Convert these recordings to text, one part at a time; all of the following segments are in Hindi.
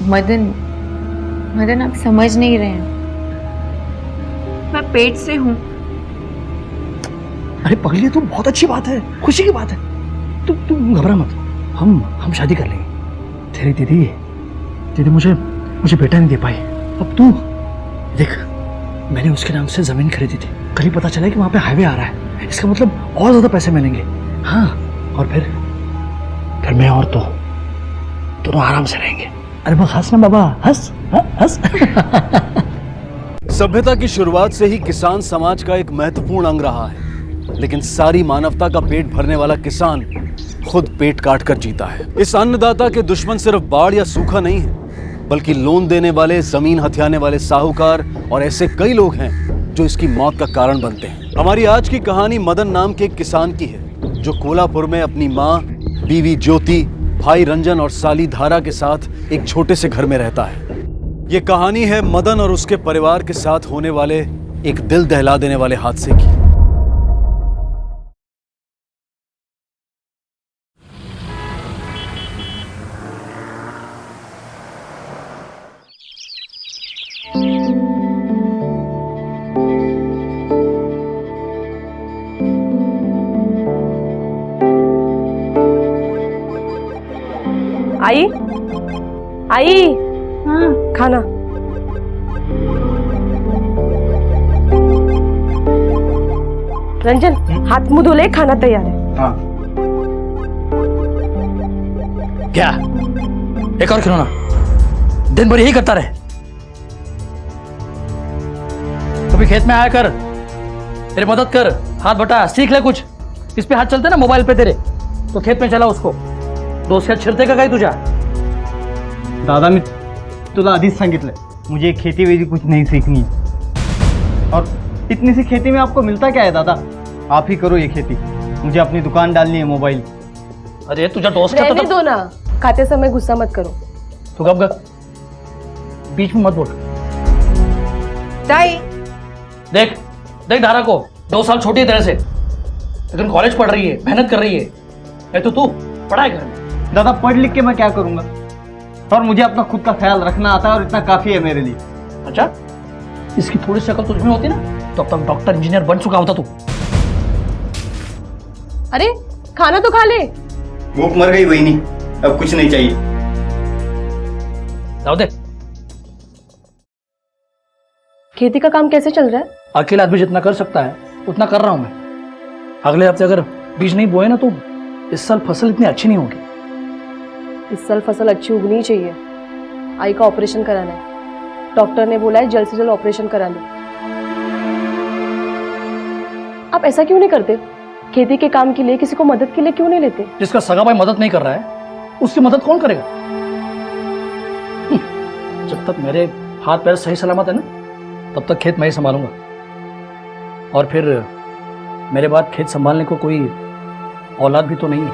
मदन आप समझ नहीं रहे हैं, मैं पेट से हूँ। अरे पगली, तो बहुत अच्छी बात है, खुशी की बात है। तुम घबरा मत, हम शादी कर लेंगे। तेरी दीदी मुझे बेटा नहीं दे पाई। अब तू देख, मैंने उसके नाम से जमीन खरीदी थी, कल ही पता चला कि वहां पे हाईवे आ रहा है, इसका मतलब और ज्यादा पैसे मिलेंगे। हाँ, और फिर मैं और तो दोनों आराम से रहेंगे। अरे बस हंस ना बाबा, हंस हंस। सभ्यता की शुरुआत से ही किसान समाज का एक महत्वपूर्ण अंग रहा है, लेकिन सारी मानवता का पेट भरने वाला किसान खुद पेट काट कर जीता है। इस अन्नदाता के दुश्मन सिर्फ बाढ़ या सूखा नहीं है, बल्कि लोन देने वाले, जमीन हथियाने वाले साहूकार और ऐसे कई लोग हैं जो इसकी मौत का कारण बनते हैं। हमारी आज की कहानी मदन नाम के एक किसान की है, जो कोल्हापुर में अपनी माँ, बीवी ज्योति, भाई रंजन और साली धारा के साथ एक छोटे से घर में रहता है। ये कहानी है मदन और उसके परिवार के साथ होने वाले एक दिल दहला देने वाले हादसे की। आई हाँ, खाना। रंजन, हाथ मुंह धो ले, खाना तैयार है। हाँ। क्या एक और खिलौना दिन भर यही करता रहे? कभी खेत में आया कर, तेरी मदद कर, हाथ बटा, सीख ले कुछ। इस पे हाथ चलते ना मोबाइल पे तेरे, तो खेत में चला उसको। दोस्त छिरते का काही तुझ्या? दादा, मी तुला आधीच सांगितलंय, मुझे खेती वेदी कुछ नहीं सीखनी है। और इतनी सी खेती में आपको मिलता क्या है दादा? आप ही करो ये खेती, मुझे अपनी दुकान डालनी है मोबाइल। अरे तुझा दोस्त का रहने दो ना, खाते समय गुस्सा मत करो। तू गप गप, बीच में मत बोल। ताई, देख धारा को 2 साल छोटी है तेरे से, लेकिन कॉलेज पढ़ रही है, मेहनत कर रही है। तो तू पढ़ाई घर में। दादा, पढ़ लिख के मैं क्या करूंगा? और मुझे अपना खुद का ख्याल रखना आता है और इतना काफी है मेरे लिए। अच्छा, इसकी थोड़ी सी अकल तुझमें होती ना तो अब तक डॉक्टर इंजीनियर बन चुका होता तू। अरे खाना तो खा ले। भूख मर गई वही नहीं, अब कुछ नहीं चाहिए। जाओ दे। खेती का काम कैसे चल रहा है? अकेला आदमी जितना कर सकता है उतना कर रहा हूं मैं। अगले हफ्ते अगर बीज नहीं बोए ना तो इस साल फसल इतनी अच्छी नहीं होगी। इस साल फसल अच्छी उगनी चाहिए। आई का ऑपरेशन कराना है, डॉक्टर ने बोला है जल्द से जल्द ऑपरेशन करा लो। आप ऐसा क्यों नहीं करते? खेती के काम के लिए किसी को मदद के लिए क्यों नहीं लेते? जिसका सगा भाई मदद नहीं कर रहा है उसकी मदद कौन करेगा? जब तक मेरे हाथ पैर सही सलामत है ना तब तक खेत मैं ही संभालूंगा। और फिर मेरे बाद खेत संभालने को कोई औलाद भी तो नहीं है।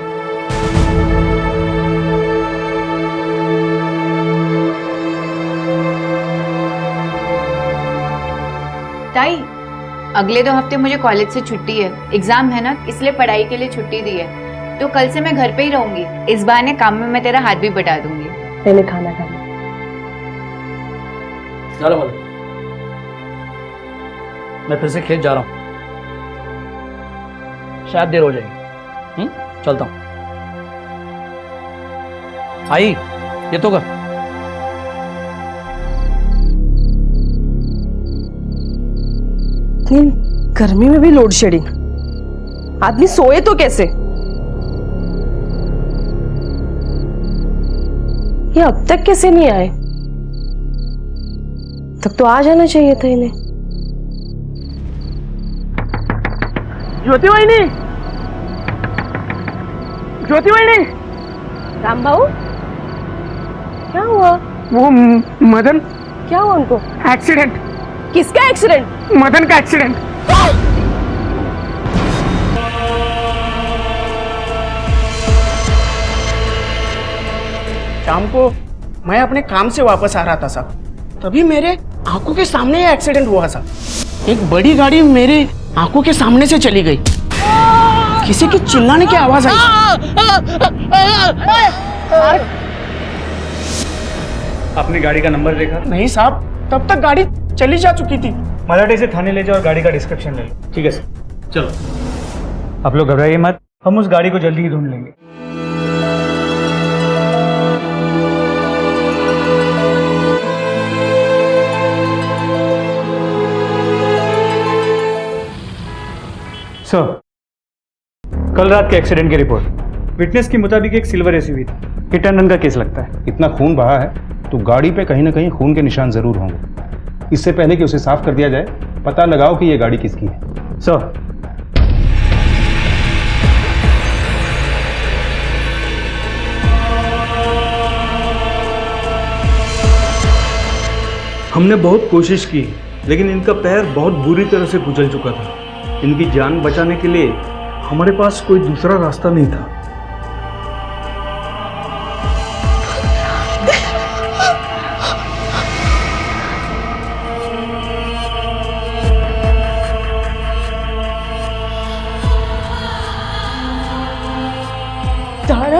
ताई, अगले 2 हफ्ते मुझे कॉलेज से छुट्टी है, एग्जाम है ना, इसलिए पढ़ाई के लिए छुट्टी दी है। तो कल से मैं घर पे ही रहूंगी। इस बहाने काम में मैं तेरा हाथ भी बटा दूंगी। पहले खाना खाना। चलो बोलो, मैं फिर से खेत जा रहा हूं, शायद देर हो जाएगी। चलता हूं। आई, ये तो कर। गर्मी में भी लोड शेडिंग, आदमी सोए तो कैसे? ये अब तक कैसे नहीं आए? तब तो आ जाना चाहिए था इन्हें। ज्योति वहिनी, राम भाऊ, क्या हुआ? वो मदन, क्या हुआ उनको? एक्सीडेंट। किसका एक्सीडेंट? मदन का एक्सीडेंट। शाम को मैं अपने काम से वापस आ रहा था साहब, तभी मेरे आंखों के सामने ये एक्सीडेंट हुआ साहब। एक बड़ी गाड़ी मेरे आंखों के सामने से चली गई, किसी की चिल्लाने की आवाज आई। आपने गाड़ी का नंबर देखा? नहीं साहब, तब तक गाड़ी चली जा चुकी थी। मलाटे से थाने ले जाओ और गाड़ी का डिस्क्रिप्शन ले लो। ठीक है सर, चलो। आप लोग घबराइए मत, हम उस गाड़ी को जल्दी ही ढूंढ लेंगे। सर, कल रात के एक्सीडेंट की रिपोर्ट विटनेस के मुताबिक एक सिल्वर एसयूवी था। हिट एंड रन का केस लगता है। इतना खून बहा है तो गाड़ी पे कहीं ना कहीं खून के निशान जरूर होंगे। इससे पहले कि उसे साफ कर दिया जाए, पता लगाओ कि ये गाड़ी किसकी है। सर, हमने बहुत कोशिश की, लेकिन इनका पैर बहुत बुरी तरह से कुचल चुका था। इनकी जान बचाने के लिए हमारे पास कोई दूसरा रास्ता नहीं था। तारा,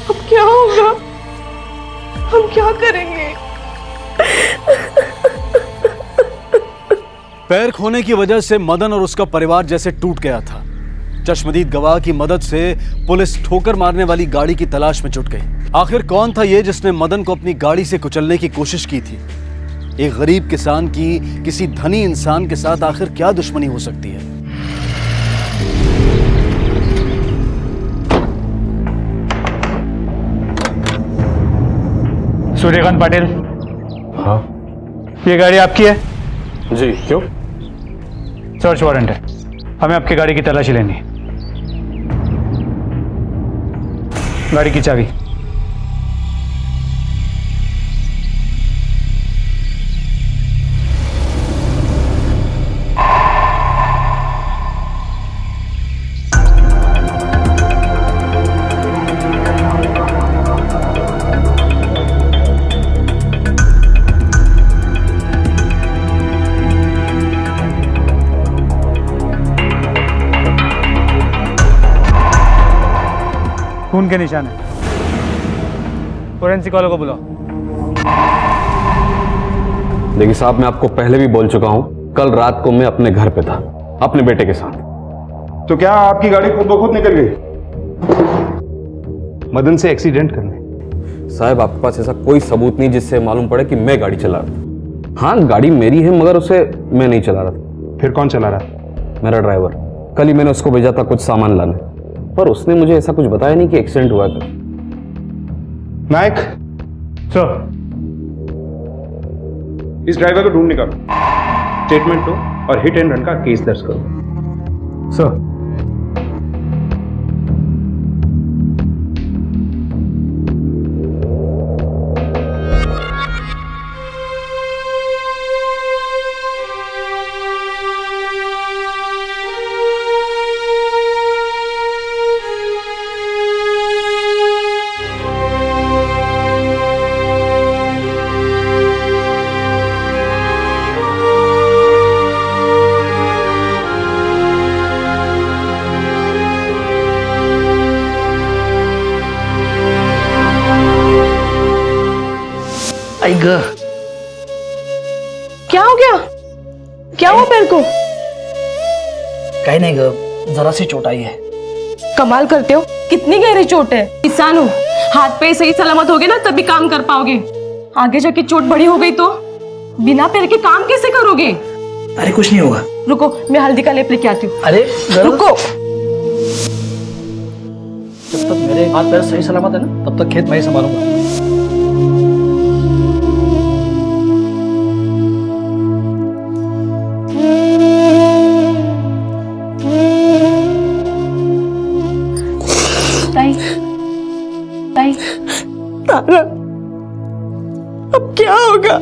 अब क्या होगा? हम क्या करेंगे? पैर खोने की वजह से मदन और उसका परिवार जैसे टूट गया था। चश्मदीद गवाह की मदद से पुलिस ठोकर मारने वाली गाड़ी की तलाश में जुट गई। आखिर कौन था ये जिसने मदन को अपनी गाड़ी से कुचलने की कोशिश की थी? एक गरीब किसान की किसी धनी इंसान के साथ आखिर क्या दुश्मनी हो सकती है? सूर्यकांत पाटिल, हाँ ये गाड़ी आपकी है? जी, क्यों? सर्च वारंट है, हमें आपकी गाड़ी की तलाशी लेनी है। गाड़ी की चाबी। खून के निशान है। फोरेंसिक वालों को बुलाओ। देखिए साहब, मैं आपको पहले भी बोल चुका हूं, कल रात को मैं अपने घर पे था अपने बेटे के साथ। तो क्या आपकी गाड़ी खुद ब खुद निकल गई मदन से एक्सीडेंट करने? साहब, आपके पास ऐसा कोई सबूत नहीं जिससे मालूम पड़े कि मैं गाड़ी चला रहा था। हाँ, गाड़ी मेरी है, मगर उसे मैं नहीं चला रहा था। फिर कौन चला रहा? मेरा ड्राइवर। कल ही मैंने उसको भेजा था कुछ सामान लाने, पर उसने मुझे ऐसा कुछ बताया नहीं कि एक्सीडेंट हुआ था। नायक, सर, इस ड्राइवर को ढूंढ निकालो, स्टेटमेंट लो और हिट एंड रन का केस दर्ज करो। सर, आई ग, क्या हो गया? क्या हुआ पैर को? कहीं नहीं ग, जरा सी चोट आई है। कमाल करते हो, कितनी गहरी चोट है? किसान हो, हाथ पे सही सलामत होगे ना तभी काम कर पाओगे। आगे जाके चोट बड़ी हो गई तो बिना पैर के काम कैसे करोगे? अरे कुछ नहीं होगा। रुको, मैं हल्दी का लेप लेके आती हूँ। अरे रुको। जब तक मेरे हाथ पैर सही सलामत है ना, तब तक खेत मैं ही संभालूंगा। तारा, अब क्या होगा?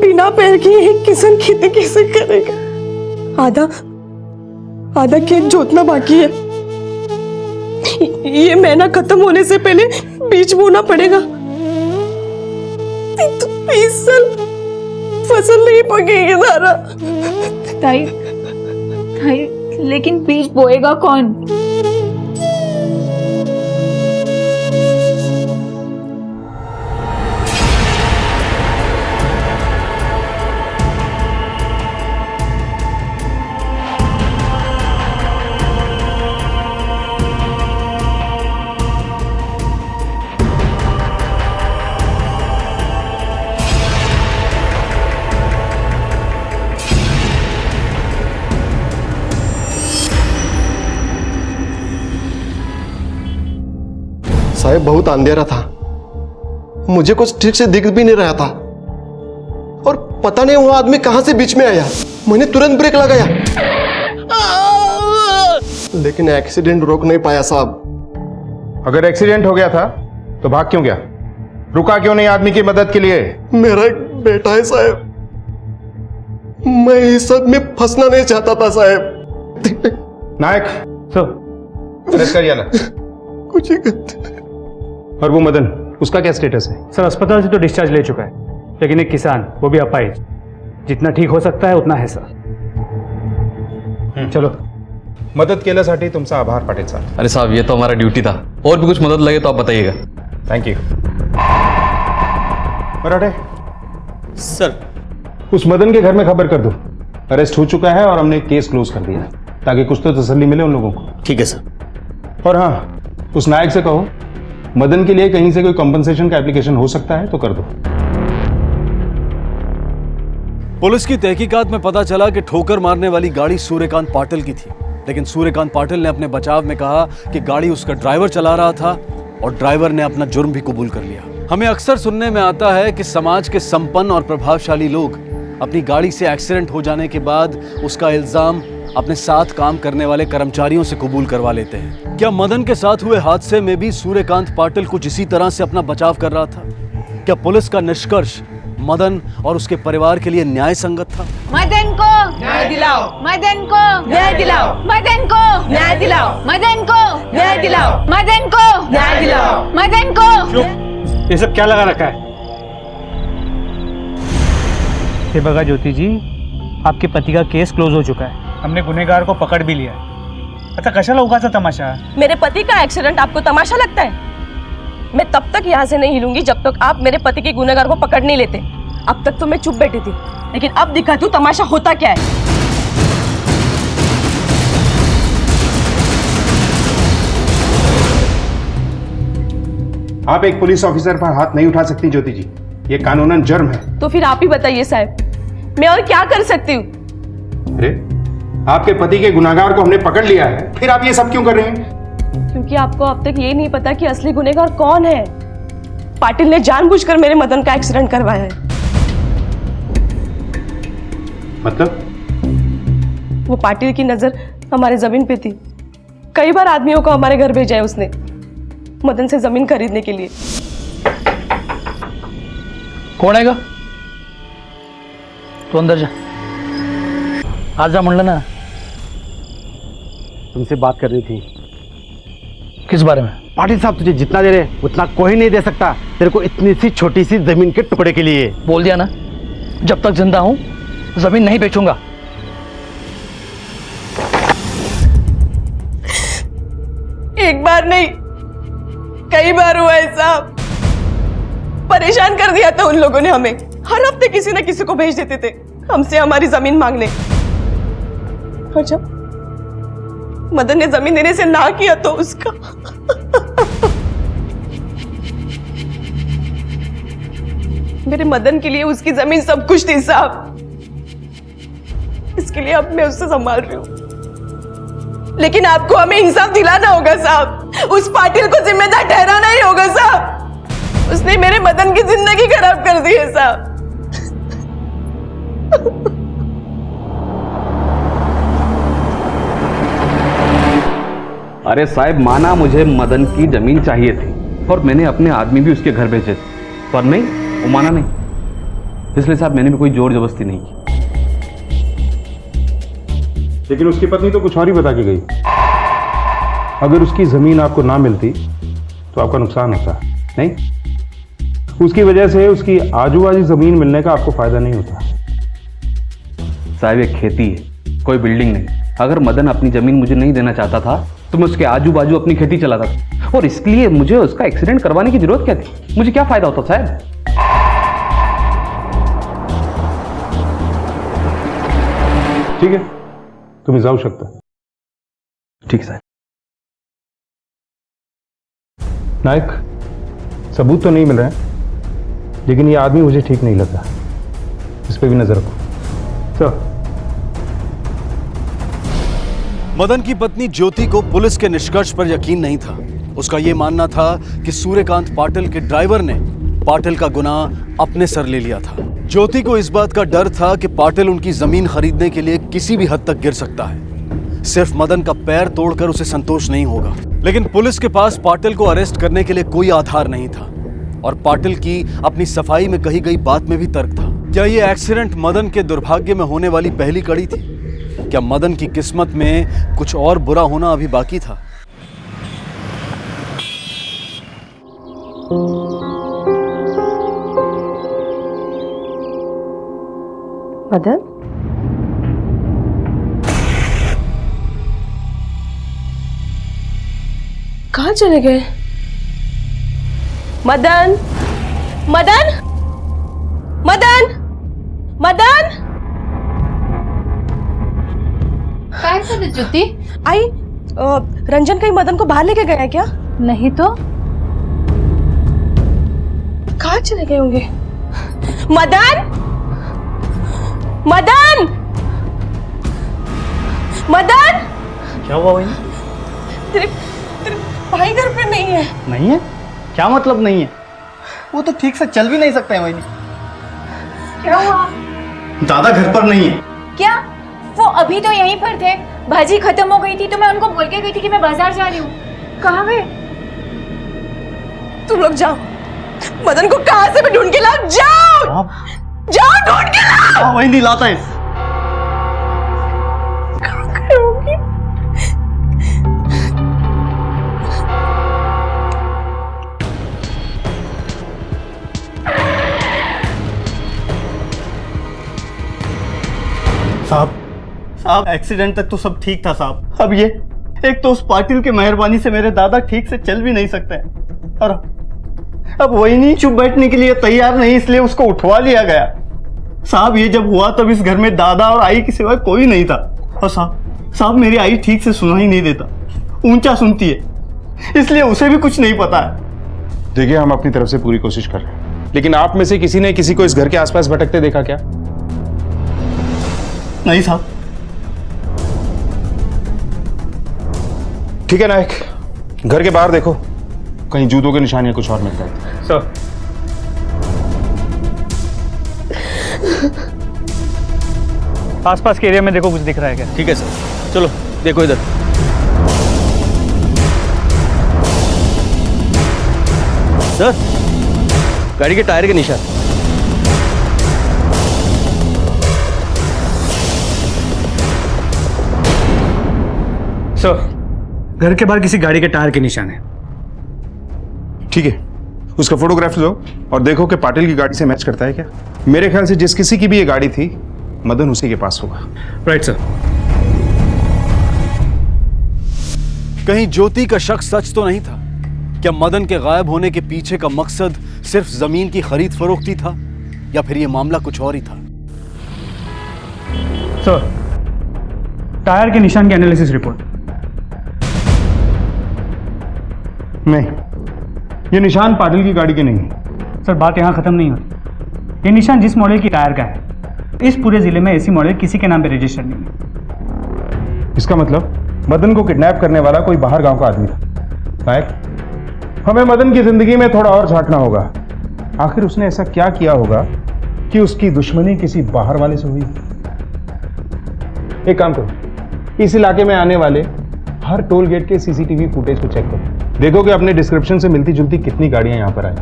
बिना पैर के एक किसान खेती कैसे करेगा? आधा खेत जोतना बाकी है। ये महीना खत्म होने से पहले बीज बोना पड़ेगा। तो 20 साल फसल नहीं पकेगी तारा। ताई, लेकिन बीज बोएगा कौन? साहब बहुत अंधेरा था, मुझे कुछ ठीक से दिख भी नहीं रहा था और पता नहीं वो आदमी कहां से बीच में आया। मैंने तुरंत ब्रेक लगाया लेकिन एक्सीडेंट रोक नहीं पाया साहब। अगर एक्सीडेंट हो गया था तो भाग क्यों गया? रुका क्यों नहीं आदमी की मदद के लिए? मेरा एक बेटा है साहब, मैं इस सब में फंसना नहीं चाहता था साहब। नायक सर अरेस्ट करिए ना। कुछ ही गलती। और वो मदन, उसका क्या स्टेटस है? सर अस्पताल से तो डिस्चार्ज ले चुका है, लेकिन एक किसान, वो भी अपाहिज, जितना ठीक हो सकता है उतना है सर। चलो। मदत केल्यासाठी तुमचा आभार पाटील साहब। अरे साहब ये तो हमारा ड्यूटी था, और भी कुछ मदद लगे तो आप बताइएगा। Thank you. मराठे सर उस मदन के घर में खबर कर दो, अरेस्ट हो चुका है और हमने केस क्लोज कर दिया, ताकि कुछ तो तसल्ली मिले उन लोगों को। ठीक है सर। और हाँ, उस नायक से कहो मदन के लिए कहीं से कोई कंपनसेशन का एप्लीकेशन हो सकता है तो कर दो। पुलिस की तहकीकात में पता चला कि ठोकर मारने वाली गाड़ी सूर्यकांत पाटिल की थी, लेकिन सूर्यकांत पाटिल ने अपने बचाव में कहा कि गाड़ी उसका ड्राइवर चला रहा था और ड्राइवर ने अपना जुर्म भी कबूल कर लिया। हमें अक्सर सुनने में आता है कि समाज के संपन्न और प्रभावशाली लोग अपनी गाड़ी से एक्सीडेंट हो जाने के बाद उसका इल्जाम अपने साथ काम करने वाले कर्मचारियों से कबूल करवा लेते हैं। क्या मदन के साथ हुए हादसे में भी सूर्यकांत पाटिल कुछ इसी तरह से अपना बचाव कर रहा था? क्या पुलिस का निष्कर्ष मदन और उसके परिवार के लिए न्याय संगत था? मदन को न्याय दिलाओ, मदन को न्याय दिलाओ, मदन को न्याय दिलाओ, मदन को न्याय दिलाओ, मदन को न्याय दिलाओ, मदन को। ये सब क्या लगा रखा है? ये बघा ज्योति जी, आपके पति का केस क्लोज हो चुका है, हमने गुनहगार को पकड़ भी लिया है। अच्छा कशाला उगाचा तमाशा? मेरे पति का एक्सीडेंट आपको तमाशा लगता है? मैं तब तक यहाँ से नहीं हिलूंगी जब तक आप मेरे पति के गुनहगार को पकड़ नहीं लेते। अब तक तो मैं चुप बैठी थी, लेकिन अब दिखाती हूँ तमाशा होता क्या है। आप एक पुलिस ऑफिसर पर हाथ नहीं उठा सकती ज्योति जी, ये कानूनन जुर्म है। तो फिर आप ही बताइए साहब, मैं और क्या कर सकती हूँ? अरे आपके पति के गुनाहगार को हमने पकड़ लिया है, फिर आप ये सब क्यों कर रहे हैं? क्योंकि आपको अब तक ये नहीं पता कि असली गुनहगार कौन है। पाटिल ने जानबूझकर मेरे मदन का एक्सीडेंट करवाया है। मतलब? वो पाटिल की नजर हमारे जमीन पे थी। कई बार आदमियों को हमारे घर भेजा है उसने मदन से जमीन खरीदने के लिए। कौन आएगा? तू अंदर जा, आज जा म्हणलं ना। तुमसे बात करनी थी। किस बारे में? पाटिल साहब तुझे जितना दे रहे उतना कोई नहीं दे सकता तेरे को इतनी सी छोटी सी जमीन के टुकड़े के लिए। बोल दिया ना, जब तक जिंदा हूं जमीन नहीं बेचूंगा। एक बार नहीं कई बार हुआ है साहब। परेशान कर दिया था उन लोगों ने हमें। हर हफ्ते किसी न किसी को भेज देते थे हमसे हमारी जमीन मांगने। और जब मदन ने जमीन देने से ना किया तो उसका मेरे मदन के लिए उसकी जमीन सब कुछ थी साहब। इसके लिए अब मैं उससे संभाल रही हूं, लेकिन आपको हमें इंसाफ दिलाना होगा साहब। उस पाटिल को जिम्मेदार ठहराना ही होगा साहब। उसने मेरे मदन की जिंदगी खराब कर दी है साहब। अरे साहब माना मुझे मदन की जमीन चाहिए थी और मैंने अपने आदमी भी उसके घर भेजे थे, पर नहीं, वो माना नहीं। इसलिए साहब मैंने भी कोई जोर जबरदस्ती नहीं की। लेकिन उसकी पत्नी तो कुछ और ही बता के गई। अगर उसकी जमीन आपको ना मिलती तो आपका नुकसान होता, नहीं? उसकी वजह से उसकी आजू बाजू जमीन मिलने का आपको फायदा नहीं होता। साहब ये खेती है, कोई बिल्डिंग नहीं। अगर मदन अपनी जमीन मुझे नहीं देना चाहता था तो मैं उसके आजू बाजू अपनी खेती चलाता था, और इसके लिए मुझे उसका एक्सीडेंट करवाने की जरूरत क्या थी? मुझे क्या फायदा होता साहब? ठीक है, तुम्हें जाऊ शकता। ठीक साहब। नायक, सबूत तो नहीं मिल रहे हैं, लेकिन ये आदमी मुझे ठीक नहीं लग रहा। इस पे भी नजर रखो। चलो। मदन की पत्नी ज्योति को पुलिस के निष्कर्ष पर यकीन नहीं था। उसका यह मानना था कि सूर्यकांत पाटिल के ड्राइवर ने पाटिल का गुनाह अपने सर ले लिया था। ज्योति को इस बात का डर था कि पाटिल उनकी जमीन खरीदने के लिए किसी भी हद तक गिर सकता है। सिर्फ मदन का पैर तोड़कर उसे संतोष नहीं होगा। लेकिन पुलिस के पास पाटिल को अरेस्ट करने के लिए कोई आधार नहीं था और पाटिल की अपनी सफाई में कही गई बात में भी तर्क था। क्या ये एक्सीडेंट मदन के दुर्भाग्य में होने वाली पहली कड़ी थी? क्या मदन की किस्मत में कुछ और बुरा होना अभी बाकी था? मदन, कहाँ चले गए? मदन, मदन, मदन, मदन। काय से ज्योति? आई, रंजन कहीं मदन को बाहर लेके गया है क्या? नहीं तो। कहाँ चले गए होंगे? मदन, मदन, मदन। क्या हुआ वही? तेरे भाई घर पे नहीं है। नहीं है? क्या मतलब नहीं है? वो तो ठीक से चल भी नहीं सकते हैं वही। क्या हुआ? दादा घर पर नहीं है। क्या? वो अभी तो यहीं पर थे। भाजी खत्म हो गई थी तो मैं उनको बोल के गई थी कि मैं बाजार जा रही हूँ। कहाँ गए? तुम लोग जाओ, मदन को कहाँ से भी ढूंढ के लाओ। जाओ, जाओ ढूंढ के लाओ। वही नहीं लाता है। कहाँ गए होंगे? साहब एक्सीडेंट तक तो सब ठीक था साहब। अब ये एक तो उस पाटिल की मेहरबानी से मेरे दादा ठीक से चल भी नहीं सकते हैं और अब वही नहीं चुप बैठने के लिए तैयार नहीं, इसलिए उसको उठवा लिया गया। साहब ये जब हुआ तब इस घर में दादा और आई के सिवाय कोई नहीं था। और साहब मेरी आई ठीक से सुना ही नहीं देता, ऊंचा सुनती है, इसलिए उसे भी कुछ नहीं पता है। देखिए हम अपनी तरफ से पूरी कोशिश कर रहे हैं, लेकिन आप में से किसी ने किसी को इस घर के आसपास भटकते देखा क्या? नहीं साहब। ठीक है नायक, घर के बाहर देखो, कहीं जूतों के निशान या कुछ और मिलता है। सर आसपास के एरिया में देखो कुछ दिख रहा है क्या? ठीक है सर, चलो देखो इधर। सर, गाड़ी के टायर के निशान। सर घर के बाहर किसी गाड़ी के टायर के निशान है। ठीक है, उसका फोटोग्राफ लो और देखो कि पाटिल की गाड़ी से मैच करता है क्या। मेरे ख्याल से जिस किसी की भी ये गाड़ी थी, मदन उसी के पास होगा। Right sir. कहीं ज्योति का शक सच तो नहीं था? क्या मदन के गायब होने के पीछे का मकसद सिर्फ जमीन की खरीद फरोख्ती था या फिर यह मामला कुछ और ही था? सर टायर के निशान की एनालिसिस रिपोर्ट। नहीं, ये निशान पाटिल की गाड़ी के नहीं है। सर बात यहाँ खत्म नहीं होती। ये निशान जिस मॉडल की टायर का है, इस पूरे जिले में ऐसी मॉडल किसी के नाम पे रजिस्टर्ड नहीं है। इसका मतलब मदन को किडनैप करने वाला कोई बाहर गांव का आदमी था। नायक, हमें मदन की जिंदगी में थोड़ा और झांकना होगा। आखिर उसने ऐसा क्या किया होगा कि उसकी दुश्मनी किसी बाहर वाले से हुई? एक काम करो, इस इलाके में आने वाले हर टोल गेट के सीसीटीवी फुटेज को चेक करो। देखो कि अपने डिस्क्रिप्शन से मिलती जुलती कितनी गाड़ियां यहां पर आई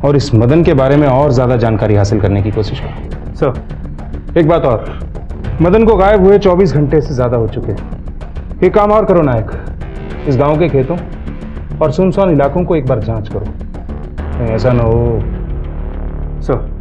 और इस मदन के बारे में और ज्यादा जानकारी हासिल करने की कोशिश करो। सर एक बात और, मदन को गायब हुए 24 घंटे से ज्यादा हो चुके हैं। एक काम और करो नायक, इस गांव के खेतों और सुनसान इलाकों को एक बार जांच करो, कहीं ऐसा ना हो। सर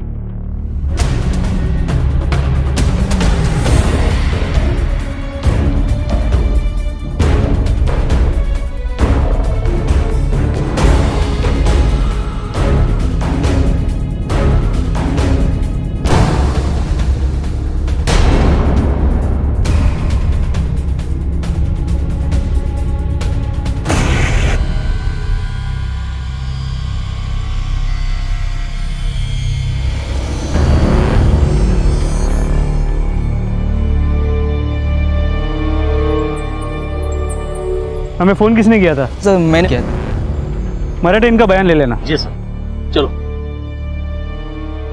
हमें फोन किसने किया था? सर मैंने किया। मराठी इनका बयान ले लेना। जी सर, चलो।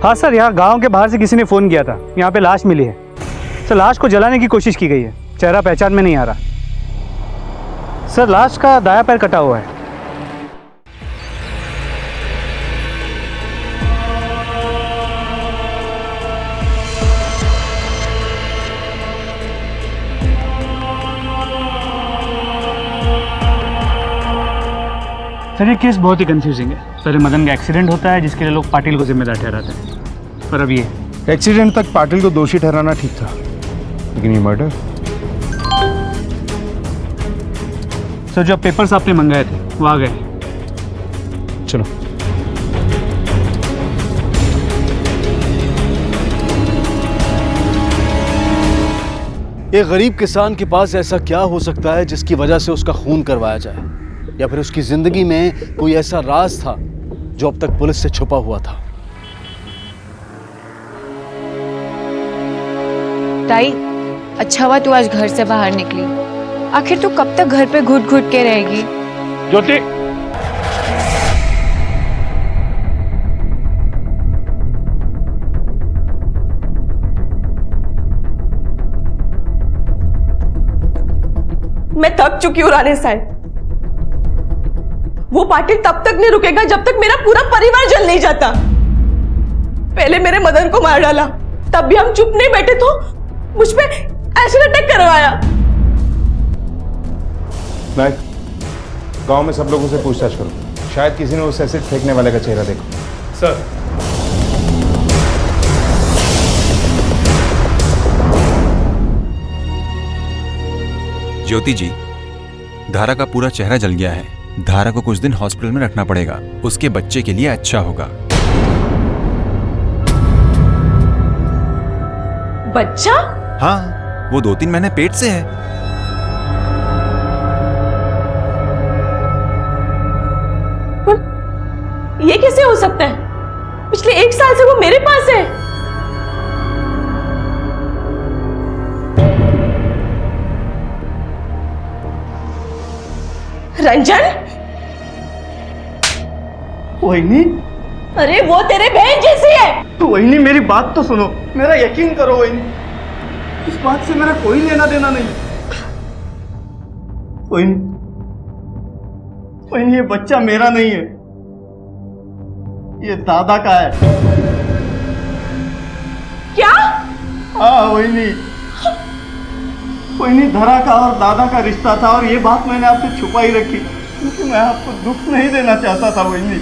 हाँ सर, यहाँ गांव के बाहर से किसी ने फ़ोन किया था, यहाँ पे लाश मिली है। सर लाश को जलाने की कोशिश की गई है, चेहरा पहचान में नहीं आ रहा। सर लाश का दायां पैर कटा हुआ है। सर ये केस बहुत ही कंफ्यूजिंग है। पहले मदन का एक्सीडेंट होता है जिसके लिए लोग पाटिल को जिम्मेदार ठहराते हैं, पर अब ये एक्सीडेंट तक पाटिल को दोषी ठहराना ठीक था, लेकिन ये मर्डर। सर जो पेपर्स आपने मंगाए थे वो आ गए। चलो। एक गरीब किसान के पास ऐसा क्या हो सकता है जिसकी वजह से उसका खून करवाया जाए, या फिर उसकी जिंदगी में कोई ऐसा राज था जो अब तक पुलिस से छुपा हुआ था। ताई, अच्छा हुआ तू आज घर से बाहर निकली। आखिर तू कब तक घर पे घुट घुट के रहेगी? ज्योति, मैं थक चुकी हूँ राणे साहब। वो पाटिल तब तक नहीं रुकेगा जब तक मेरा पूरा परिवार जल नहीं जाता। पहले मेरे मदन को मार डाला, तब भी हम चुप नहीं बैठे तो मुझ पे एसिड अटैक करवाया। नायक, गांव में सब लोगों से पूछताछ करो, शायद किसी ने उस एसिड फेंकने वाले का चेहरा देखा। सर, ज्योति जी, धारा का पूरा चेहरा जल गया है। धारा को कुछ दिन हॉस्पिटल में रखना पड़ेगा, उसके बच्चे के लिए अच्छा होगा। बच्चा? हाँ, वो 2-3 महीने पेट से है। पर ये कैसे हो सकता है? पिछले 1 साल से वो मेरे पास है। रंजन? वहीनी, अरे वो तेरे बहन जैसी है। तो वहीनी मेरी बात तो सुनो, मेरा यकीन करो वहीनी, इस बात से मेरा कोई लेना देना नहीं। वहीनी, वहीनी ये बच्चा मेरा नहीं है, ये दादा का है। क्या? हाँ वहीनी, वहीनी धरा का और दादा का रिश्ता था और ये बात मैंने आपसे छुपाई रखी क्योंकि मैं आपको दुख नहीं देना चाहता था वहीनी।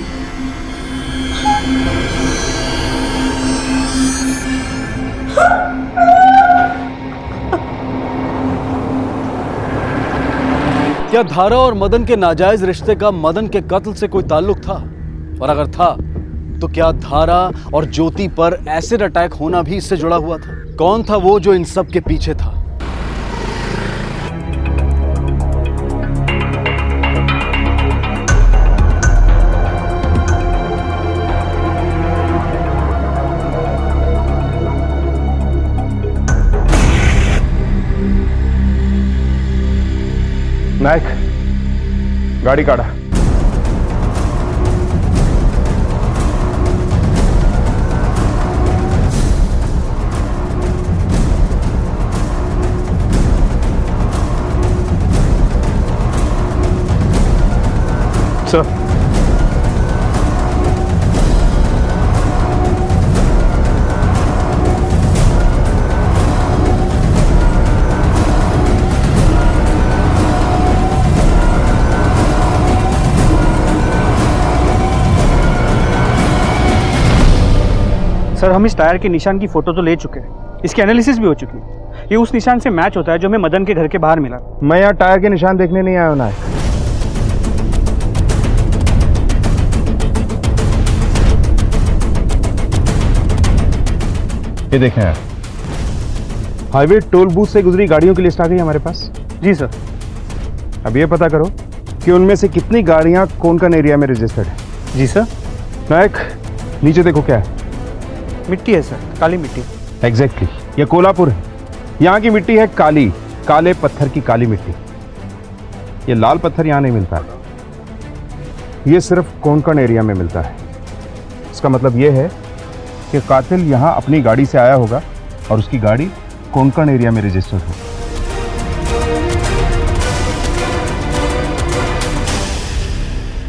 क्या धारा और मदन के नाजायज रिश्ते का मदन के कत्ल से कोई ताल्लुक था? और अगर था तो क्या धारा और ज्योति पर एसिड अटैक होना भी इससे जुड़ा हुआ था? कौन था वो जो इन सब के पीछे था? नायक, गाड़ी काढ़ा। सर, सर हम इस टायर के निशान की फोटो तो ले चुके हैं, इसकी एनालिसिस भी हो चुकी है। ये उस निशान से मैच होता है जो हमें मदन के घर के बाहर मिला। मैं यहाँ टायर के निशान देखने नहीं आया हूं नायक। ये देखें यार, हाईवे टोल बूथ से गुजरी गाड़ियों की लिस्ट आ गई हमारे पास। जी सर। अब ये पता करो कि उनमें से कितनी गाड़ियां कौन कौन एरिया में रजिस्टर्ड है। जी सर। नायक, नीचे देखो क्या है। मिट्टी है सर, काली मिट्टी। एग्जैक्टली, ये कोल्हापुर है। यहाँ की मिट्टी है काली, काले पत्थर की काली मिट्टी। ये लाल पत्थर यहाँ नहीं मिलता है। ये सिर्फ कोंकण एरिया में मिलता है। इसका मतलब ये है कि कातिल यहाँ अपनी गाड़ी से आया होगा और उसकी गाड़ी कोंकण एरिया में रजिस्टर्ड हो।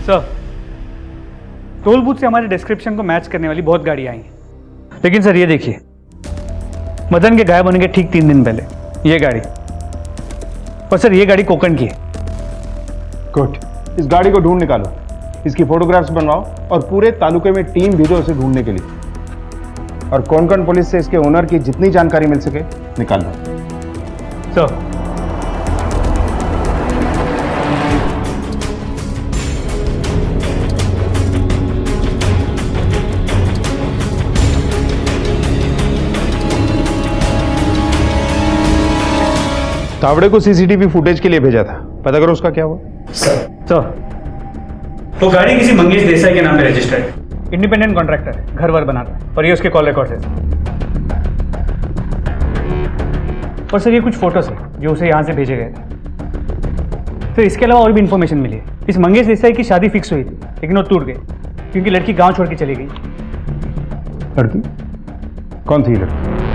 सर, टोल बूथ से हमारे डिस्क्रिप्शन को मैच करने वाली बहुत गाड़ियाँ आई हैं, लेकिन सर ये देखिए, मदन के गायब होने के ठीक 3 दिन पहले ये गाड़ी, और सर ये गाड़ी कोंकण की है। गुड, इस गाड़ी को ढूंढ निकालो, इसकी फोटोग्राफ्स बनवाओ और पूरे तालुके में टीम भेजो इसे ढूंढने के लिए। और कोंकण पुलिस से इसके ओनर की जितनी जानकारी मिल सके निकाल लो। सर, तावड़े को सीसीटीवी फुटेज के लिए भेजा था, पता करो उसका क्या हुआ। सर तो गाड़ी किसी मंगेश देसाई के नाम पे रजिस्टर्ड है, इंडिपेंडेंट कॉन्ट्रैक्टर है, घर वर बनाता है, और ये उसके कॉल रिकॉर्ड है। और सर ये कुछ फोटोज है जो उसे यहाँ से भेजे गए थे। फिर इसके अलावा और भी इंफॉर्मेशन मिली है। इस मंगेश देसाई की शादी फिक्स हुई थी, लेकिन वो टूट गई क्योंकि लड़की गांव छोड़ के चली गई। लड़की कौन थी लड़की?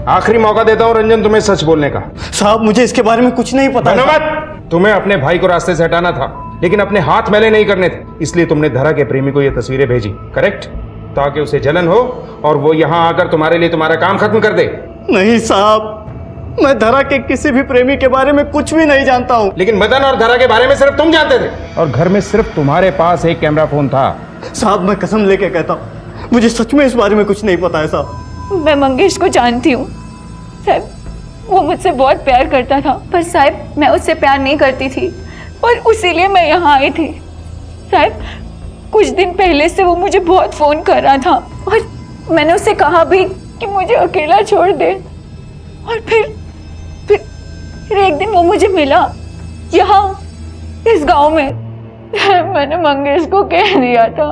आखिरी मौका देता हूं रंजन तुम्हें सच बोलने का। साहब मुझे इसके बारे में कुछ नहीं पता। धन्यवाद। तुम्हें अपने भाई को रास्ते से हटाना था, लेकिन अपने हाथ मैले नहीं करने थे, इसलिए तुमने धरा के प्रेमी को ये तस्वीरें भेजी, करेक्ट? ताकि उसे जलन हो और वो यहाँ आकर तुम्हारे लिए तुम्हारा काम खत्म कर दे। नहीं साहब, मैं धरा के किसी भी प्रेमी के बारे में कुछ भी नहीं जानता हूँ। लेकिन मदन और धरा के बारे में सिर्फ तुम जानते थे, और घर में सिर्फ तुम्हारे पास एक कैमरा फोन था। साहब मैं कसम लेके कहता हूँ, मुझे सच में इस बारे में कुछ नहीं पता है साहब। मैं मंगेश को जानती हूँ साहब, वो मुझसे बहुत प्यार करता था, पर साहब मैं उससे प्यार नहीं करती थी और उसीलिए मैं यहाँ आई थी। साहब कुछ दिन पहले से वो मुझे बहुत फ़ोन कर रहा था और मैंने उससे कहा भी कि मुझे अकेला छोड़ दे, और फिर एक दिन वो मुझे मिला यहाँ इस गांव में। मैंने मंगेश को कह दिया था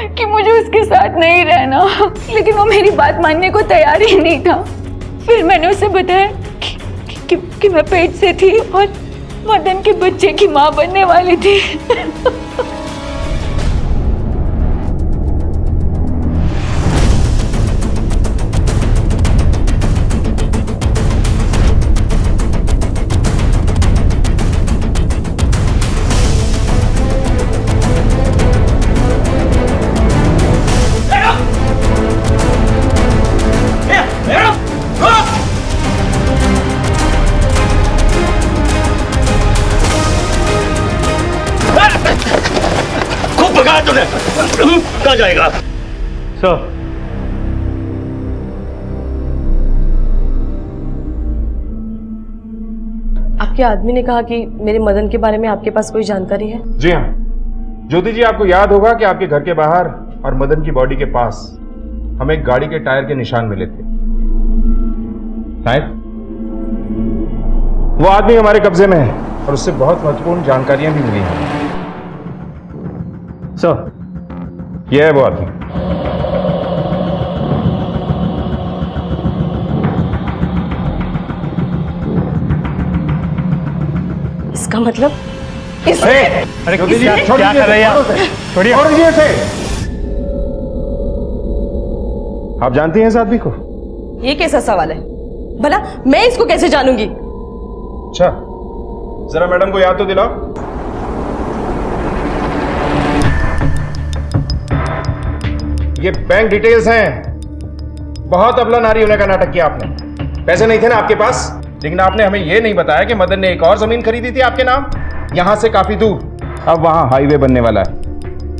कि मुझे उसके साथ नहीं रहना, लेकिन वो मेरी बात मानने को तैयार ही नहीं था। फिर मैंने उसे बताया कि मैं पेट से थी और मदन के बच्चे की माँ बनने वाली थी। कहाँ जाएगा? सर आपके आदमी ने कहा कि मेरे मदन के बारे में आपके पास कोई जानकारी है? जी हाँ ज्योति जी, आपको याद होगा कि आपके घर के बाहर और मदन की बॉडी के पास हमें एक गाड़ी के टायर के निशान मिले थे। शायद वो आदमी हमारे कब्जे में है और उससे बहुत महत्वपूर्ण जानकारियां भी मिली हैं। सर यह है वो आदमी। इसका मतलब अरे ज्योति जी, क्या छोड़ क्या दीजिए कर रहे हैं आप? इसे। छोड़िए। छोड़ दीजिए इसे। आप जानती हैं इस आदमी को? ये कैसा सवाल है भला? मैं इसको कैसे जानूंगी? अच्छा जरा मैडम को याद तो दिलाओ। ये बैंक डिटेल्स हैं। बहुत अबला नारी होने का नाटक किया आपने। पैसे नहीं थे ना आपके पास, लेकिन आपने हमें यह नहीं बताया कि मदन ने एक और जमीन खरीदी थी आपके नाम, यहां से काफी दूर। अब वहां हाईवे बनने वाला है,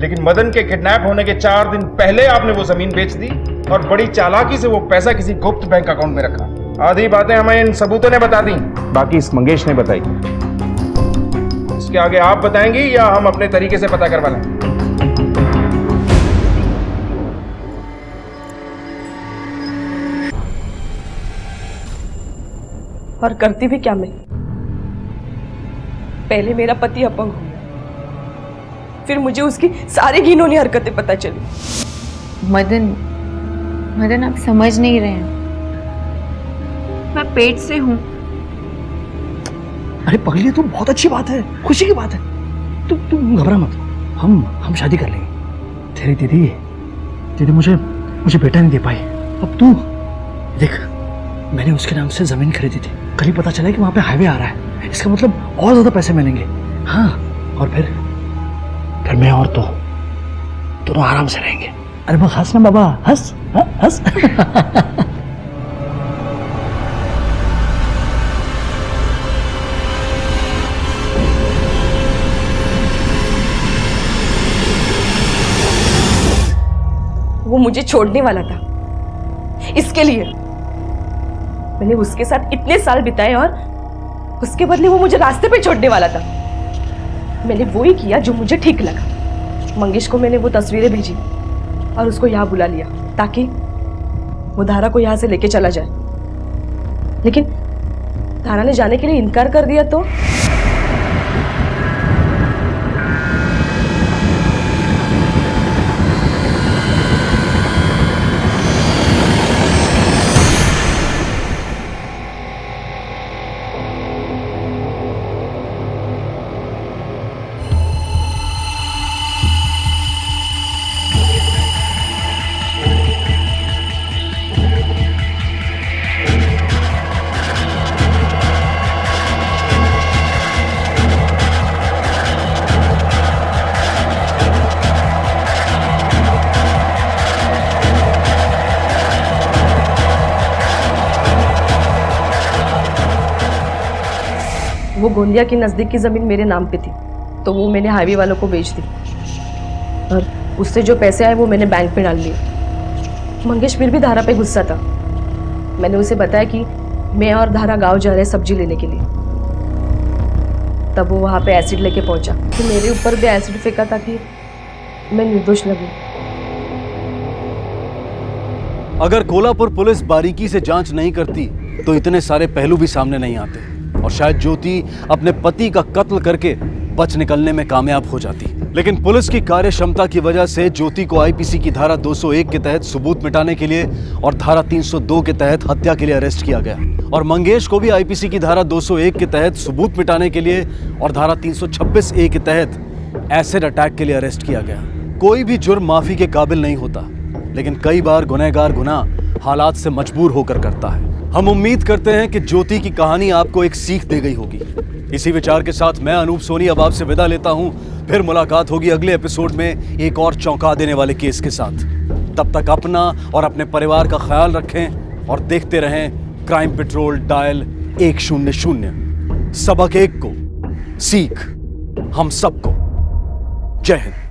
लेकिन मदन के किडनैप होने के 4 दिन पहले आपने वो जमीन बेच दी और बड़ी चालाकी से वो पैसा किसी गुप्त बैंक अकाउंट में रखा। आधी बातें हमें इन सबूतों ने बता दी, बाकी इस मंगेश ने बताई। इसके आगे आप बताएंगी या हम अपने तरीके से पता करवा लें? और करती भी क्या मैं? पहले मेरा पति अपंग हुआ, फिर मुझे उसकी सारी घिनौनी हरकतें पता चली। मदन मदन, आप समझ नहीं रहे हैं, मैं पेट से हूँ। अरे पगली, तो बहुत अच्छी बात है, खुशी की बात है। तुम घबरा मत, हम शादी कर लेंगे। तेरी दीदी मुझे बेटा नहीं दे पाई। अब तू देख, मैंने उसके नाम से जमीन खरीदी थी, कल ही पता चला कि वहां पे हाईवे आ रहा है, इसका मतलब और ज्यादा पैसे मिलेंगे। हाँ, और फिर मैं और तो दोनों आराम से रहेंगे। अरे वो हंस ना बाबा, हंस, हाँ, हंस। वो मुझे छोड़ने वाला था, इसके लिए मैंने उसके साथ इतने साल बिताए और उसके बदले वो मुझे रास्ते पे छोड़ने वाला था। मैंने वो ही किया जो मुझे ठीक लगा। मंगेश को मैंने वो तस्वीरें भेजी और उसको यहाँ बुला लिया ताकि वो धारा को यहाँ से लेके चला जाए। लेकिन धारा ने जाने के लिए इनकार कर दिया तो वो गोंदिया के नज़दीक की ज़मीन मेरे नाम पे थी, तो वो मैंने हाईवे वालों को बेच दी और उससे जो पैसे आए वो मैंने बैंक में डाल लिए। मंगेश फिर भी धारा पे गुस्सा था। मैंने उसे बताया कि मैं और धारा गांव जा रहे हैं सब्जी लेने के लिए। तब वो वहाँ पे एसिड लेके पहुंचा, तो मेरे ऊपर भी एसिड फेंका ताकि मैं निर्दोष लगूं। अगर कोल्हापुर पुलिस बारीकी से जांच नहीं करती तो इतने सारे पहलू भी सामने नहीं आते और शायद ज्योति अपने पति का कत्ल करके बच निकलने में कामयाब हो जाती। लेकिन पुलिस की कार्य क्षमता की वजह से ज्योति को आईपीसी की धारा 201 के तहत सबूत मिटाने के लिए और धारा 302 के तहत हत्या के लिए अरेस्ट किया गया और मंगेश को भी आईपीसी की धारा 201 के तहत सबूत मिटाने के लिए और धारा 326A के तहत एसिड अटैक के लिए अरेस्ट किया गया। कोई भी जुर्म माफी के काबिल नहीं होता, लेकिन कई बार गुनहगार गुनाह हालात से मजबूर होकर करता है। हम उम्मीद करते हैं कि ज्योति की कहानी आपको एक सीख दे गई होगी। इसी विचार के साथ मैं अनूप सोनी अब आपसे विदा लेता हूं। फिर मुलाकात होगी अगले एपिसोड में एक और चौंका देने वाले केस के साथ। तब तक अपना और अपने परिवार का ख्याल रखें और देखते रहें क्राइम पेट्रोल डायल 100। सबक एक को, सीख हम सबको। जय हिंद।